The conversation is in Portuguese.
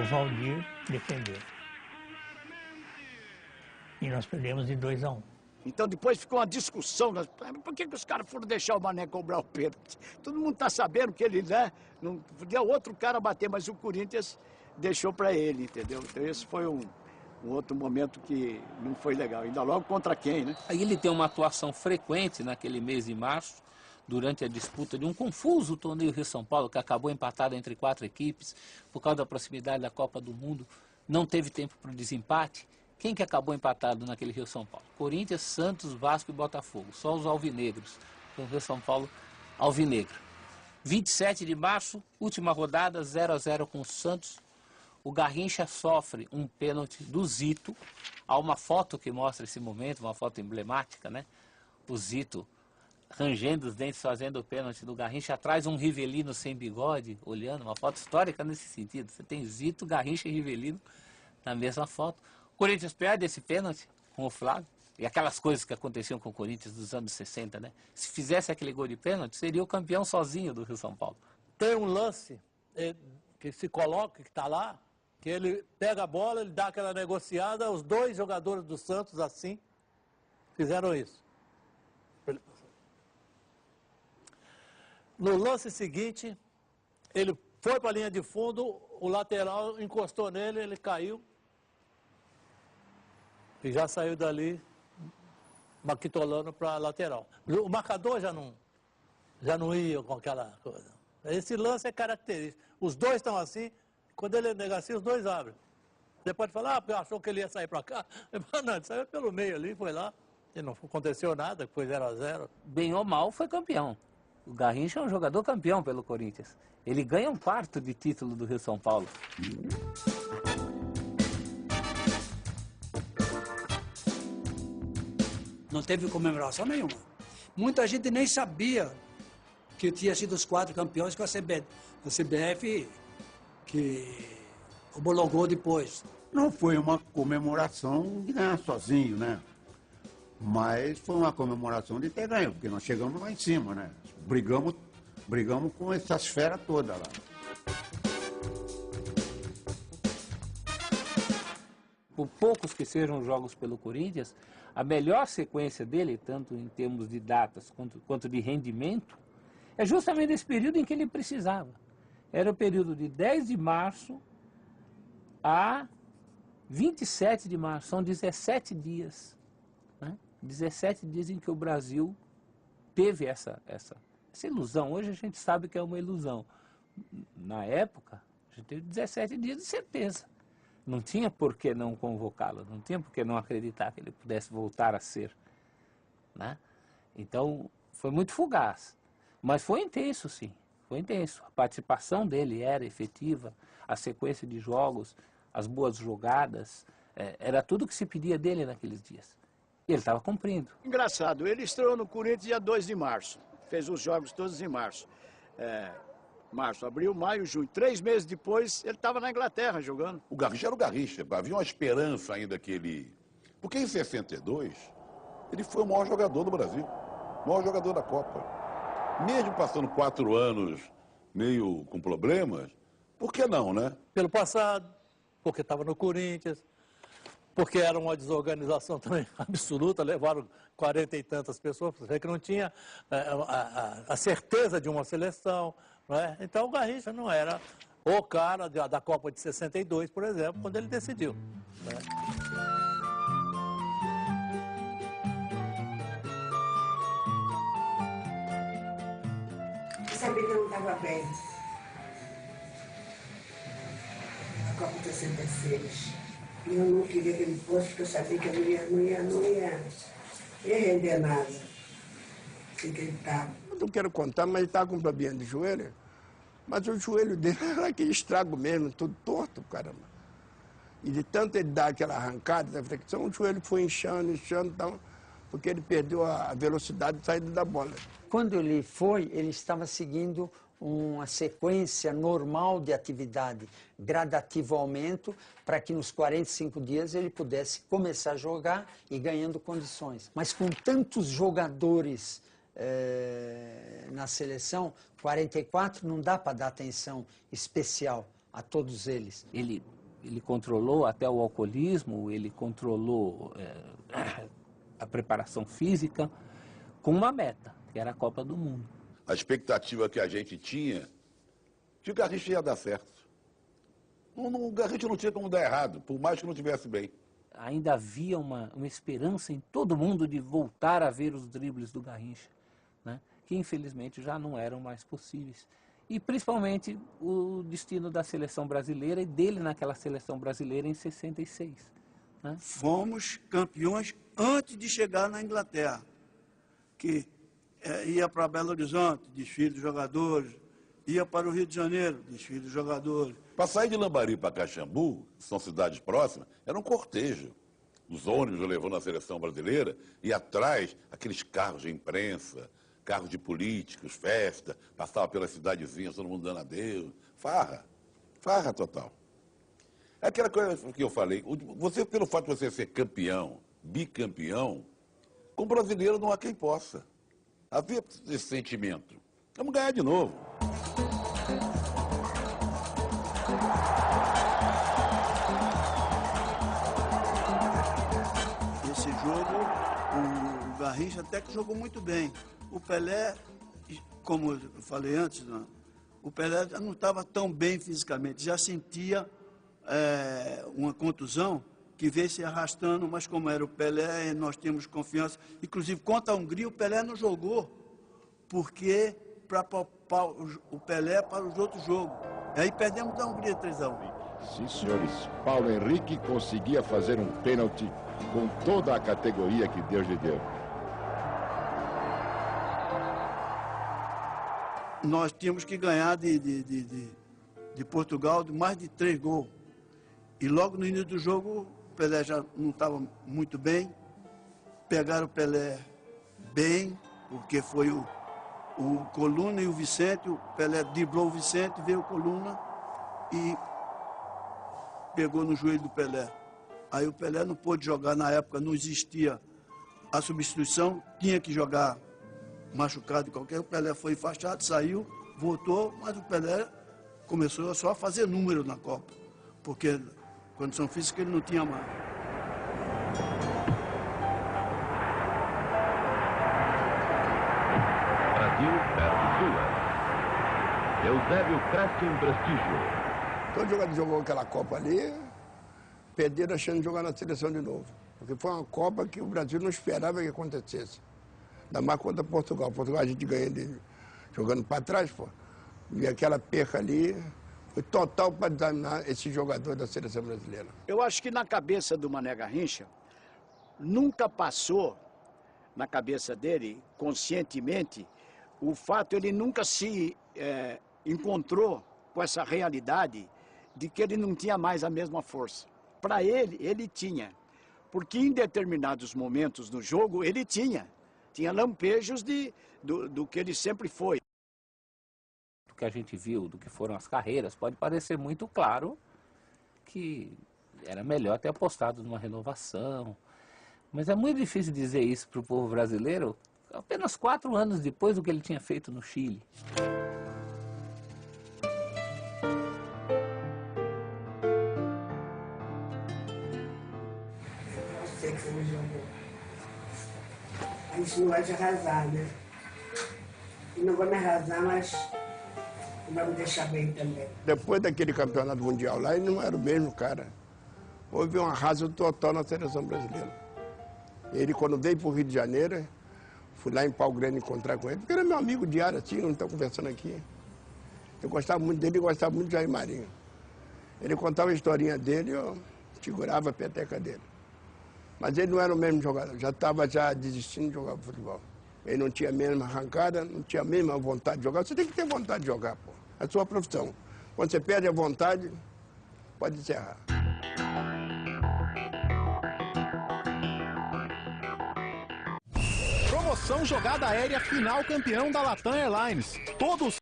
Valdir defendeu. E nós perdemos de 2-1. Então depois ficou uma discussão, por que os caras foram deixar o Mané cobrar o pênalti? Todo mundo está sabendo que ele, né, não podia outro cara bater, mas o Corinthians deixou para ele, entendeu? Então esse foi um outro momento que não foi legal, ainda logo contra quem, né? Aí ele tem uma atuação frequente naquele mês de março, durante a disputa de um confuso torneio Rio-São Paulo, que acabou empatado entre 4 equipes, por causa da proximidade da Copa do Mundo, não teve tempo para o desempate. Quem que acabou empatado naquele Rio-São Paulo? Corinthians, Santos, Vasco e Botafogo. Só os alvinegros. O Rio-São Paulo alvinegro. 27 de março, última rodada, 0-0 com o Santos. O Garrincha sofre um pênalti do Zito. Há uma foto que mostra esse momento, uma foto emblemática, né? O Zito rangendo os dentes, fazendo o pênalti do Garrincha. Atrás um Rivelino sem bigode, olhando. Uma foto histórica nesse sentido. Você tem Zito, Garrincha e Rivelino na mesma foto. O Corinthians perde esse pênalti com o Flávio. E aquelas coisas que aconteciam com o Corinthians dos anos 60, né? Se fizesse aquele gol de pênalti, seria o campeão sozinho do Rio São Paulo. Tem um lance que se coloca, que está lá, que ele pega a bola, ele dá aquela negociada, os 2 jogadores do Santos, assim, fizeram isso. No lance seguinte, ele foi para a linha de fundo, o lateral encostou nele, ele caiu. E já saiu dali, maquitolando para a lateral. O marcador já não ia com aquela coisa. Esse lance é característico. Os 2 estão assim, quando ele negocia, os 2 abrem. Você pode falar, porque achou que ele ia sair para cá. Mas não, ele saiu pelo meio ali, foi lá, e não aconteceu nada, foi 0-0. Bem ou mal, foi campeão. O Garrincha é um jogador campeão pelo Corinthians. Ele ganha um 4º de título do Rio São Paulo. Não teve comemoração nenhuma. Muita gente nem sabia que tinha sido os 4 campeões que a CBF que homologou depois. Não foi uma comemoração de ganhar sozinho, né? Mas foi uma comemoração de ter ganho, porque nós chegamos lá em cima, né? Brigamos com essa esfera toda lá. Por poucos que sejam jogos pelo Corinthians, a melhor sequência dele, tanto em termos de datas quanto de rendimento, é justamente esse período em que ele precisava. Era o período de 10 de março a 27 de março, são 17 dias. Né? 17 dias em que o Brasil teve essa ilusão. Hoje a gente sabe que é uma ilusão. Na época, a gente teve 17 dias de certeza. Não tinha por que não convocá-lo, não tinha por que não acreditar que ele pudesse voltar a ser. Né? Então, foi muito fugaz. Mas foi intenso, sim. Foi intenso. A participação dele era efetiva, a sequência de jogos, as boas jogadas, era tudo que se pedia dele naqueles dias. E ele estava cumprindo. Engraçado, ele estreou no Corinthians dia 2 de março. Fez os jogos todos em março. Março, abril, maio, junho. 3 meses depois, ele estava na Inglaterra jogando. O Garrincha era o Garrincha. Havia uma esperança ainda que ele... Porque em 62, ele foi o maior jogador do Brasil. O maior jogador da Copa. Mesmo passando 4 anos meio com problemas, por que não, né? Pelo passado, porque estava no Corinthians, porque era uma desorganização também absoluta, levaram 40 e tantas pessoas, você que não tinha a certeza de uma seleção. Não é? Então o Garrincha não era o cara da Copa de 62, por exemplo, quando ele decidiu. Né? Eu sabia que eu não estava bem. A Copa de 66. E eu não queria que ele fosse, porque eu sabia que eu não ia render nada. Assim que ele estava. Eu não quero contar, mas ele estava com problema de joelho. Mas o joelho dele era aquele estrago mesmo, tudo torto, caramba. E de tanto ele dar aquela arrancada da flexão, o joelho foi inchando, então, porque ele perdeu a velocidade de saída da bola. Quando ele foi, ele estava seguindo uma sequência normal de atividade, gradativo aumento, para que nos 45 dias ele pudesse começar a jogar e ganhando condições. Mas com tantos jogadores na seleção, 44 não dá para dar atenção especial a todos eles. Ele Ele controlou até o alcoolismo, ele controlou a preparação física com uma meta, que era a Copa do Mundo. A expectativa que a gente tinha que o Garrincha ia dar certo. O Garrincha não tinha como dar errado, por mais que não tivesse bem. Ainda havia uma esperança em todo mundo de voltar a ver os dribles do Garrincha, né? Que infelizmente já não eram mais possíveis. E principalmente o destino da seleção brasileira e dele naquela seleção brasileira em 66. Né? Fomos campeões antes de chegar na Inglaterra, que ia para Belo Horizonte, desfile dos jogadores, ia para o Rio de Janeiro, desfile dos jogadores. Para sair de Lambari para Caxambu, que são cidades próximas, era um cortejo. Os ônibus levando a seleção brasileira e atrás aqueles carros de imprensa, carros de políticos, festa, passava pelas cidadezinhas, todo mundo dando adeus. Farra total. É aquela coisa que eu falei, você, pelo fato de você ser campeão, bicampeão, com brasileiro não há quem possa. Havia esse sentimento. Vamos ganhar de novo. Esse jogo, o Garrincha até que jogou muito bem. O Pelé, como eu falei antes, o Pelé já não estava tão bem fisicamente, já sentia uma contusão que veio se arrastando, mas como era o Pelé, nós temos confiança. Inclusive, contra a Hungria, o Pelé não jogou, porque para poupar o Pelé para os outros jogos. Aí perdemos da Hungria 3-1. Sim, senhores. Paulo Henrique conseguia fazer um pênalti com toda a categoria que Deus lhe deu. Nós tínhamos que ganhar de Portugal de mais de 3 gols. E logo no início do jogo, o Pelé já não estava muito bem. Pegaram o Pelé bem, porque foi o Coluna e o Vicente. O Pelé driblou o Vicente, veio o Coluna e pegou no joelho do Pelé. Aí o Pelé não pôde jogar na época, não existia a substituição, tinha que jogar machucado qualquer. O Pelé foi enfaixado, saiu, voltou, mas o Pelé começou só a fazer número na Copa, porque condição física ele não tinha mais. Brasil versus Sula. Eusébio cresce em prestígio. Todo jogador jogou aquela Copa ali, perderam a chance de jogar na seleção de novo. Porque foi uma Copa que o Brasil não esperava que acontecesse. Ainda mais contra Portugal. Portugal a gente ganha jogando para trás, pô. E aquela perca ali foi total para determinar esse jogador da seleção brasileira. Eu acho que na cabeça do Mané Garrincha, nunca passou na cabeça dele, conscientemente, o fato, ele nunca se encontrou com essa realidade de que ele não tinha mais a mesma força. Para ele, ele tinha. Porque em determinados momentos no jogo, ele tinha lampejos do que ele sempre foi. Do que a gente viu, do que foram as carreiras, pode parecer muito claro que era melhor ter apostado numa renovação. Mas é muito difícil dizer isso para o povo brasileiro apenas 4 anos depois do que ele tinha feito no Chile. Que você me jogou. A gente não vai te arrasar, né? E não vai me arrasar, mas não vai me deixar bem também. Depois daquele campeonato mundial lá, ele não era o mesmo cara. Houve um arraso total na seleção brasileira. Ele, quando veio para o Rio de Janeiro, fui lá em Pau Grande encontrar com ele, porque era meu amigo diário, assim, não estou conversando aqui. Eu gostava muito dele e gostava muito de Jair Marinho. Ele contava a historinha dele, eu segurava a peteca dele. Mas ele não era o mesmo jogador, já estava desistindo de jogar futebol. Ele não tinha a mesma arrancada, não tinha a mesma vontade de jogar. Você tem que ter vontade de jogar, pô. É a sua profissão. Quando você perde a vontade, pode encerrar. Promoção Jogada Aérea Final Campeão da Latam Airlines. Todos